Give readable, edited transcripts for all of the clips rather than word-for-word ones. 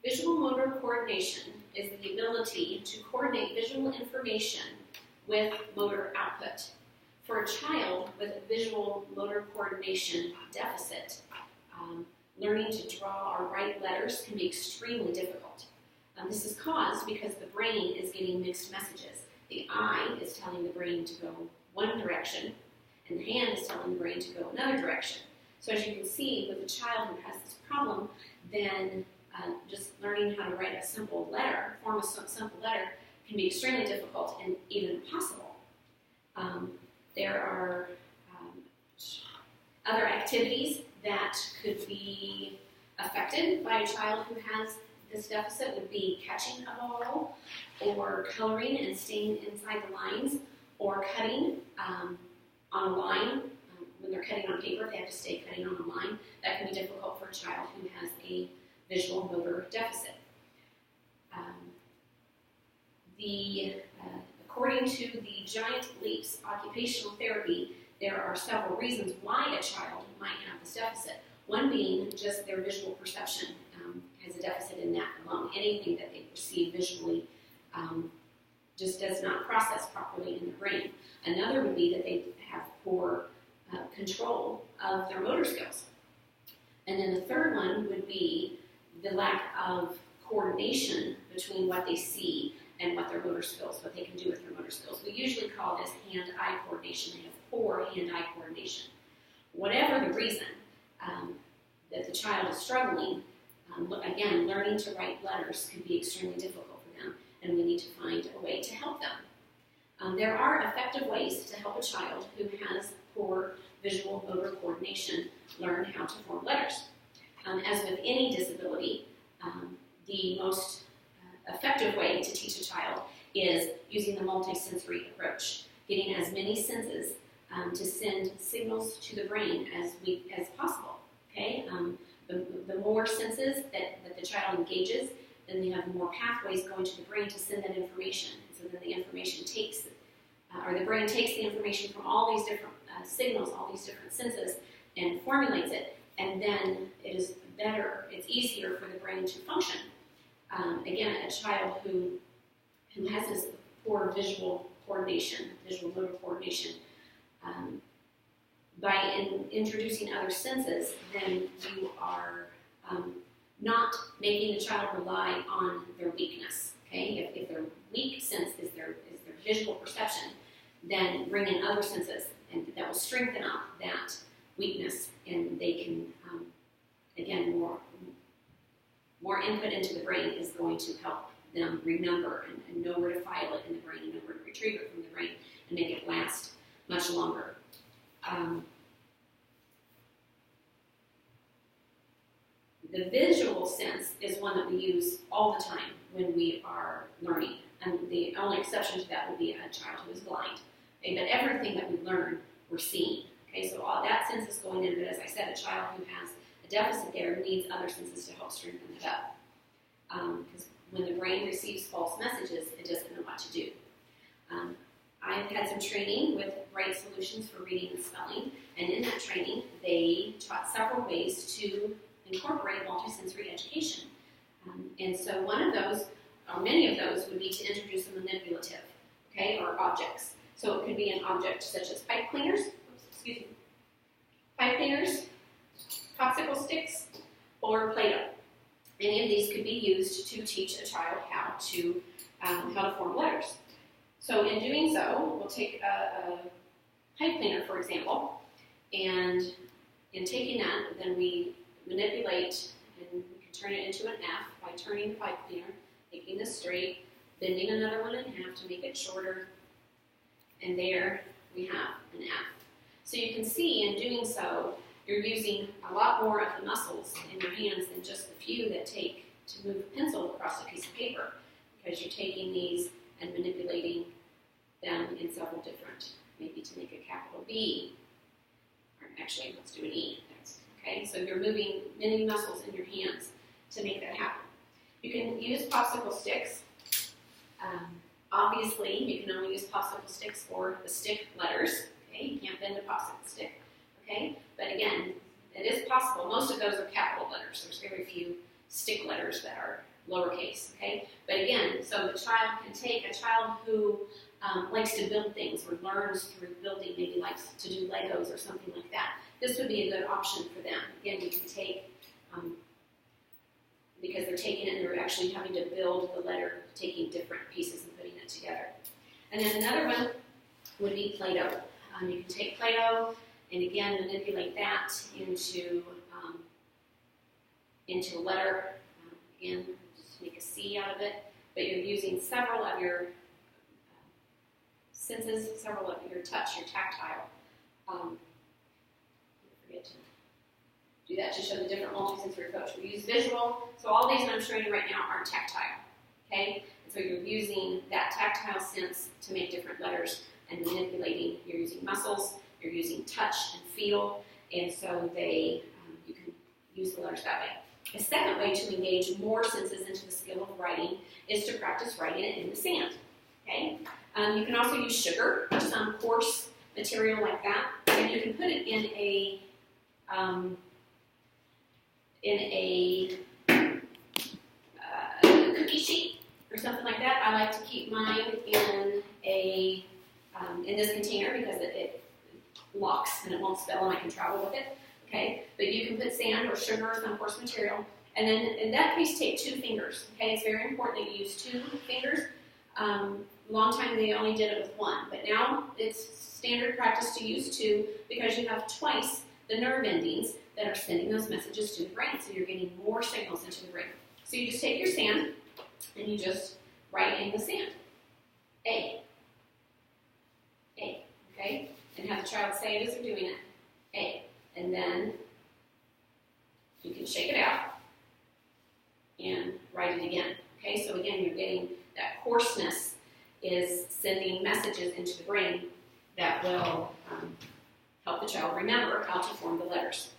Visual motor coordination is the ability to coordinate visual information with motor output. For a child with a visual motor coordination deficit, learning to draw or write letters can be extremely difficult. This is caused because the brain is getting mixed messages. The eye is telling the brain to go one direction, and the hand is telling the brain to go another direction. So as you can see, with a child who has this problem, then just learning how to write a simple letter, form a simple letter, can be extremely difficult and even impossible. There are other activities that could be affected by a child who has this deficit would be catching a ball, or coloring and staying inside the lines, or cutting on a line. When they're cutting on paper, they have to stay cutting on a line. That can be difficult for a child who has a visual motor deficit. According to the Giant Leaps Occupational Therapy, there are several reasons why a child might have this deficit. One being just their visual perception has a deficit in that alone. Anything that they perceive visually just does not process properly in the brain. Another would be that they have poor control of their motor skills. And then the third one would be the lack of coordination between what they see and what their motor skills, what they can do with their motor skills. We usually call this hand-eye coordination. They have poor hand-eye coordination. Whatever the reason that the child is struggling, again, learning to write letters can be extremely difficult for them, and we need to find a way to help them. There are effective ways to help a child who has poor visual motor coordination learn how to form letters. As with any disability, the most effective way to teach a child is using the multisensory approach, getting as many senses to send signals to the brain as possible. Okay, the more senses that the child engages, then they have more pathways going to the brain to send that information. So then the information the brain takes the information from all these different signals, all these different senses, and formulates it, and then it's easier for the brain to function. Again, a child who has this poor visual motor coordination, by introducing other senses, then you are not making the child rely on their weakness. Okay, if their weak sense is their visual perception, then bring in other senses, and that will strengthen up that weakness, and they can, again, more input into the brain is going to help them remember and know where to file it in the brain and know where to retrieve it from the brain and make it last much longer. The visual sense is one that we use all the time when we are learning, and the only exception to that would be a child who is blind. Okay? But everything that we learn, we're seeing. Okay, so all that sense is going in, but as I said, a child who has a deficit there needs other senses to help strengthen it up. Because when the brain receives false messages, it doesn't know what to do. I've had some training with Bright Solutions for Reading and Spelling, and in that training, they taught several ways to incorporate multisensory education. And so one of those, or many of those, would be to introduce a manipulative, okay, or objects. So it could be an object such as pipe cleaners, popsicle sticks, or Play-Doh. Any of these could be used to teach a child how to form letters. So in doing so, we'll take a pipe cleaner, for example, and in taking that, then we manipulate, and we can turn it into an F by turning the pipe cleaner, making this straight, bending another one in half to make it shorter, and there we have an F. So you can see in doing so, you're using a lot more of the muscles in your hands than just the few that take to move a pencil across a piece of paper, because you're taking these and manipulating them in several different, maybe to make a capital B, or actually let's do an E. Okay, so you're moving many muscles in your hands to make that happen. You can use popsicle sticks. Obviously, you can only use popsicle sticks for the stick letters. Okay, you can't bend a popsicle stick. Okay, but again, it is possible. Most of those are capital letters. There's very few stick letters that are lowercase, okay? But again, so the child can take a child who likes to build things or learns through building, maybe likes to do Legos or something like that. This would be a good option for them. Again, you can take, because they're taking it and they're actually having to build the letter, taking different pieces and putting it together. And then another one would be Play-Doh. You can take Play-Doh and again manipulate that into a letter. Again, just make a C out of it. But you're using several of your senses, several of your touch, your tactile. Don't forget to do that to show the different multisensory approach. We use visual, so all these that I'm showing you right now are tactile, okay? And so you're using that tactile sense to make different letters and manipulating. You're using muscles, you're using touch and feel, and so you can use the letters that way. A second way to engage more senses into the skill of writing is to practice writing it in the sand, okay? You can also use sugar, some coarse material like that, and you can put it in a cookie sheet or something like that. I like to keep mine in this container because it locks and it won't spill and I can travel with it. Okay, but you can put sand or sugar or some coarse material, and then in that case take 2 fingers. Okay, it's very important that you use 2 fingers. Long time they only did it with 1, but now it's standard practice to use 2 because you have twice the nerve endings that are sending those messages to the brain, so you're getting more signals into the brain. So you just take your sand and you just write in the sand. A. Okay, and have the child say it as they're doing it. A. And then you can shake it out and write it again. Okay, so again, you're getting that coarseness is sending messages into the brain that will help the child remember how to form the letters.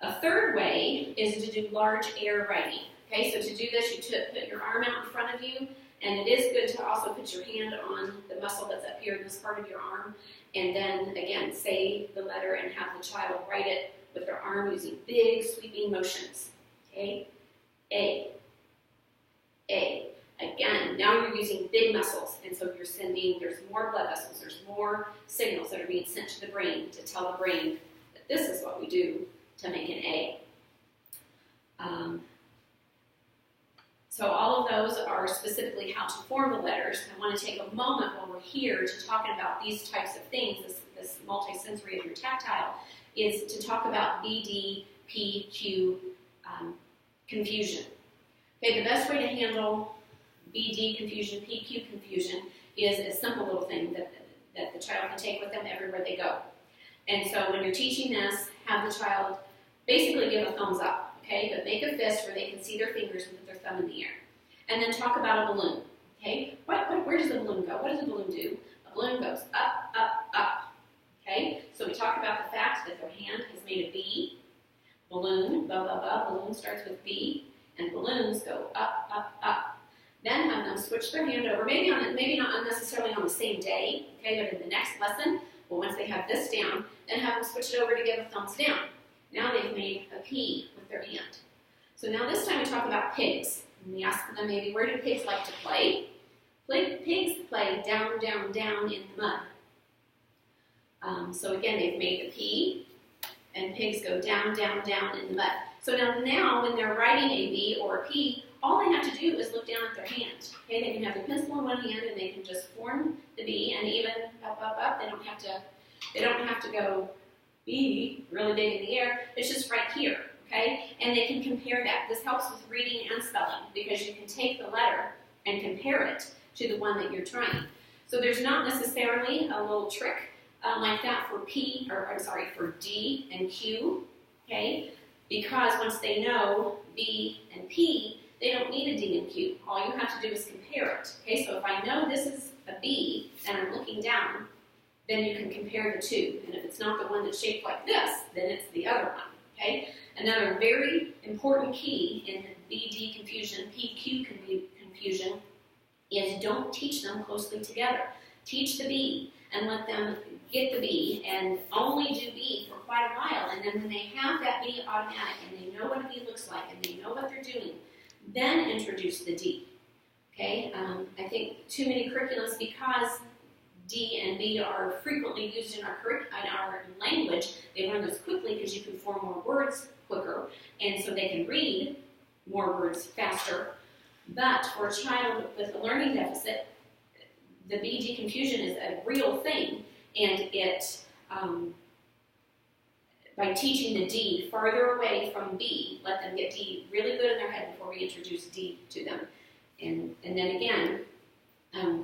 A third way is to do large air writing. Okay, so to do this, you put your arm out in front of you, and it is good to also put your hand on the muscle that's up here in this part of your arm, and then, again, say the letter and have the child write it with their arm using big, sweeping motions. Okay? A. Again, now you're using big muscles, and so there's more blood vessels, there's more signals that are being sent to the brain to tell the brain that this is what we do to make an A. So all of those are specifically how to form the letters. I want to take a moment while we're here to talk about these types of things, this multisensory of your tactile, is to talk about BD, PQ confusion. Okay, the best way to handle BD confusion, PQ confusion is a simple little thing that the child can take with them everywhere they go. And so when you're teaching this, have the child basically give a thumbs up. Okay, but make a fist where they can see their fingers and put their thumb in the air. And then talk about a balloon. Okay, where does the balloon go? What does a balloon do? A balloon goes up, up, up. Okay, so we talk about the fact that their hand has made a B. Balloon, ba, ba, ba. Balloon starts with B, and balloons go up, up, up. Then have them switch their hand over, maybe not necessarily on the same day, okay, but in the next lesson, well, once they have this down, then have them switch it over to give a thumbs down. Now they've made a P with their hand. So now this time we talk about pigs. And we ask them maybe, where do pigs like to play? Pigs play down, down, down in the mud. So again, they've made the P, and pigs go down, down, down in the mud. So now when they're writing a B or a P, all they have to do is look down at their hand. Okay, they can have their pencil in one hand and they can just form the B, and even up, up, up. They don't have to go B really big in the air. It's just right here. Okay, and they can compare that. This helps with reading and spelling because you can take the letter and compare it to the one that you're trying. So there's not necessarily a little trick like that for for D and Q. Okay, because once they know B and P, they don't need a D and Q. All you have to do is compare it. Okay, so if I know this is a B and I'm looking down, then you can compare the two. And if it's not the one that's shaped like this, then it's the other one. Okay. Another very important key in BD confusion, PQ confusion, is don't teach them closely together. Teach the B and let them get the B and only do B for quite a while, and then when they have that B automatic and they know what a B looks like and they know what they're doing, then introduce the D. Okay, I think too many curriculums, because D and B are frequently used in our language, they learn those quickly because you can form more words quicker, and so they can read more words faster. But for a child with a learning deficit, the BD confusion is a real thing, and it, by teaching the D farther away from B, let them get D really good in their head before we introduce D to them. And then again,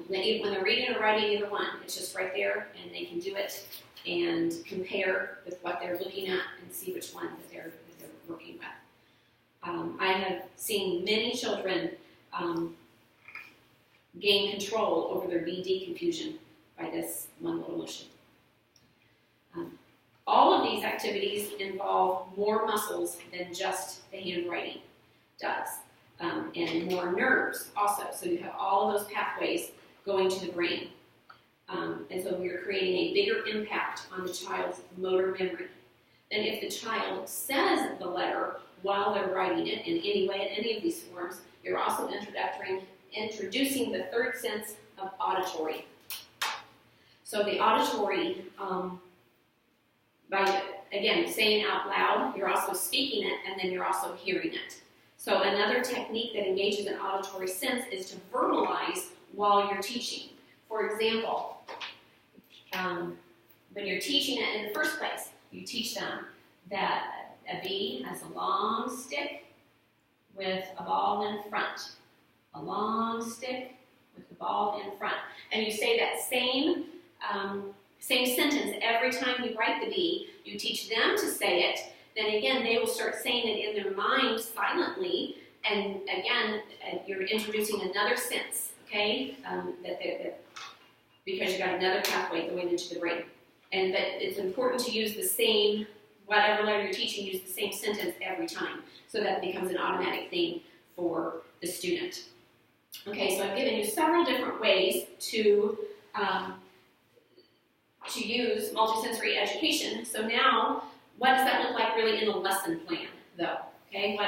when they're reading or writing either one, it's just right there, and they can do it and compare with what they're looking at and see which one that they're working with. I have seen many children gain control over their BD confusion by this one little motion. All of these activities involve more muscles than just the handwriting does, and more nerves also. So you have all of those pathways going to the brain. And so we're creating a bigger impact on the child's motor memory than if the child says the letter while they're writing it in any way, in any of these forms. You're also introducing the third sense of auditory. So the auditory, by, again, saying out loud, you're also speaking it, and then you're also hearing it. So another technique that engages an auditory sense is to verbalize while you're teaching. For example, when you're teaching it in the first place, you teach them that a bee has a long stick with a ball in front. A long stick with the ball in front. And you say that same sentence every time you write the B. You teach them to say it. Then again, they will start saying it in their mind silently. And again, you're introducing another sense, okay? Because you got another pathway going into the brain. And that it's important to use the same, whatever letter you're teaching, use the same sentence every time, so that it becomes an automatic thing for the student. Okay, so I've given you several different ways to use multisensory education. So now, what does that look like really in a lesson plan, though? Okay,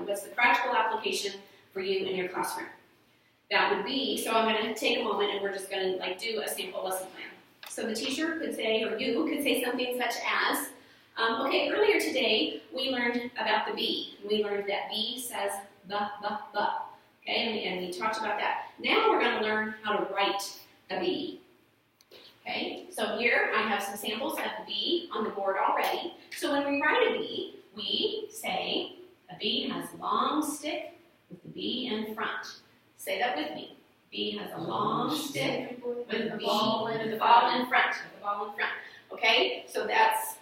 what's the practical application for you in your classroom? That would be, so I'm going to take a moment and we're just going to do a sample lesson plan. So the teacher could say, or you could say something such as, okay, earlier today we learned about the B. We learned that B says the. Okay, and we talked about that. Now we're going to learn how to write a B. Okay, so here I have some samples of the B on the board already. So when we write a B, we say a B has a long stick with the B in front. Say that with me. B has a long stick with the ball in front. Okay, so that's,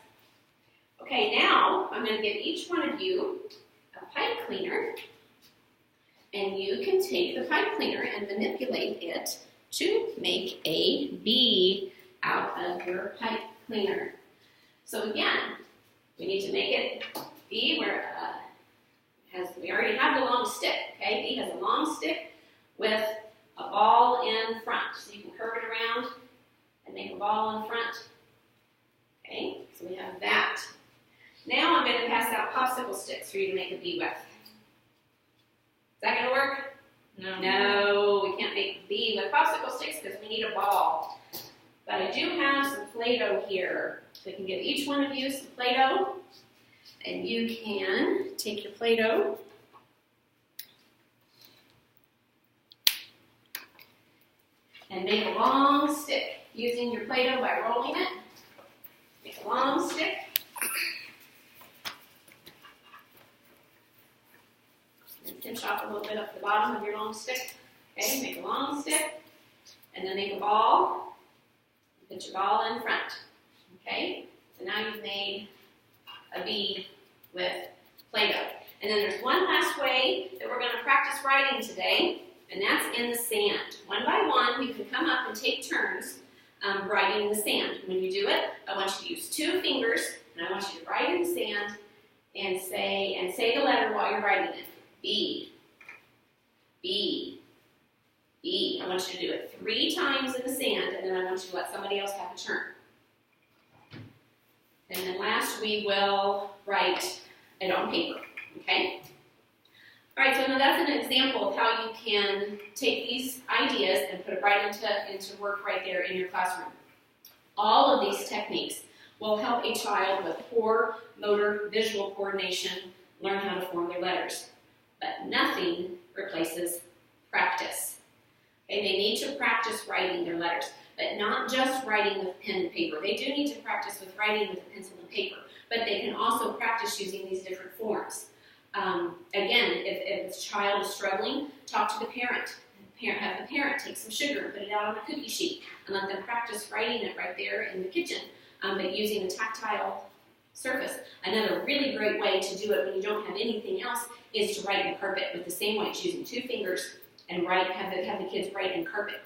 okay, now I'm going to give each one of you a pipe cleaner. And you can take the pipe cleaner and manipulate it to make a B out of your pipe cleaner. So again, we need to make it B where we already have the long stick. Okay, B has a long stick with a ball in front. So you can curve it around and make a ball in front. Okay, so we have that. Now I'm going to pass out popsicle sticks for you to make a B with. Is that going to work? No, we can't make a B with popsicle sticks because we need a ball. But I do have some Play-Doh here. So I can give each one of you some Play-Doh. And you can take your Play-Doh and make a long stick using your Play-Doh by rolling it. Make a long stick. And pinch off a little bit up the bottom of your long stick. Okay, make a long stick. And then make a ball. Put your ball in front. Okay, so now you've made a B with Play-Doh. And then there's one last way that we're going to practice writing today, and that's in the sand. One by one, you can come up and take turns writing in the sand. When you do it, I want you to use 2 fingers, and I want you to write in the sand and say the letter while you're writing it. B, B, B. I want you to do it 3 times in the sand, and then I want you to let somebody else have a turn. And then last, we will write it on paper, okay? All right, so now that's an example of how you can take these ideas and put it right into work right there in your classroom. All of these techniques will help a child with poor motor visual coordination learn how to form their letters. But nothing replaces practice. Okay, they need to practice writing their letters, but not just writing with pen and paper. They do need to practice with writing with a pencil and paper, but they can also practice using these different forms. Again, if a child is struggling, talk to the parent. Have the parent take some sugar and put it out on a cookie sheet and let them practice writing it right there in the kitchen, but using a tactile surface. Another really great way to do it when you don't have anything else is to write in carpet with the same weights, using 2 fingers, and have the kids write in carpet,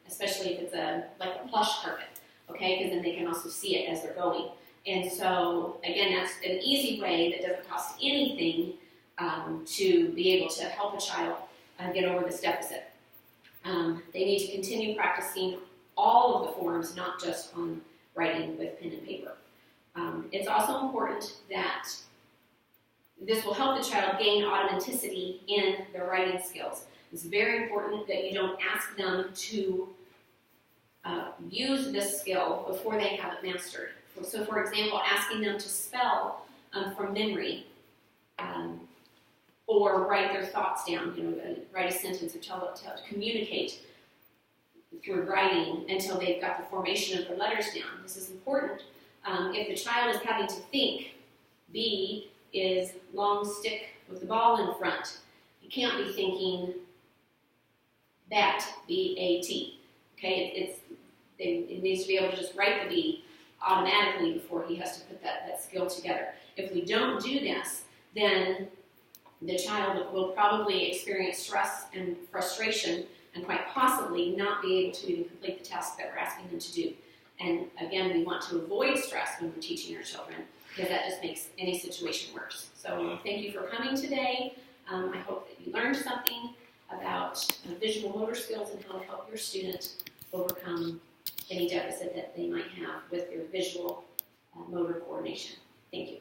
especially if it's like a plush carpet, okay, because then they can also see it as they're going. And so, again, that's an easy way that doesn't cost anything to be able to help a child get over this deficit. They need to continue practicing all of the forms, not just on writing with pen and paper. It's also important that this will help the child gain automaticity in their writing skills. It's very important that you don't ask them to use this skill before they have it mastered. So, for example, asking them to spell from memory or write their thoughts down, write a sentence or to communicate through writing until they've got the formation of their letters down. This is important. If the child is having to think, B is long stick with the ball in front. You can't be thinking bat, B-A-T. Okay, it needs to be able to just write the B automatically before he has to put that skill together. If we don't do this, then the child will probably experience stress and frustration and quite possibly not be able to even complete the task that we're asking them to do. And again, we want to avoid stress when we're teaching our children because that just makes any situation worse. So thank you for coming today. I hope that you learned something about visual motor skills and how to help your student overcome any deficit that they might have with their visual motor coordination. Thank you.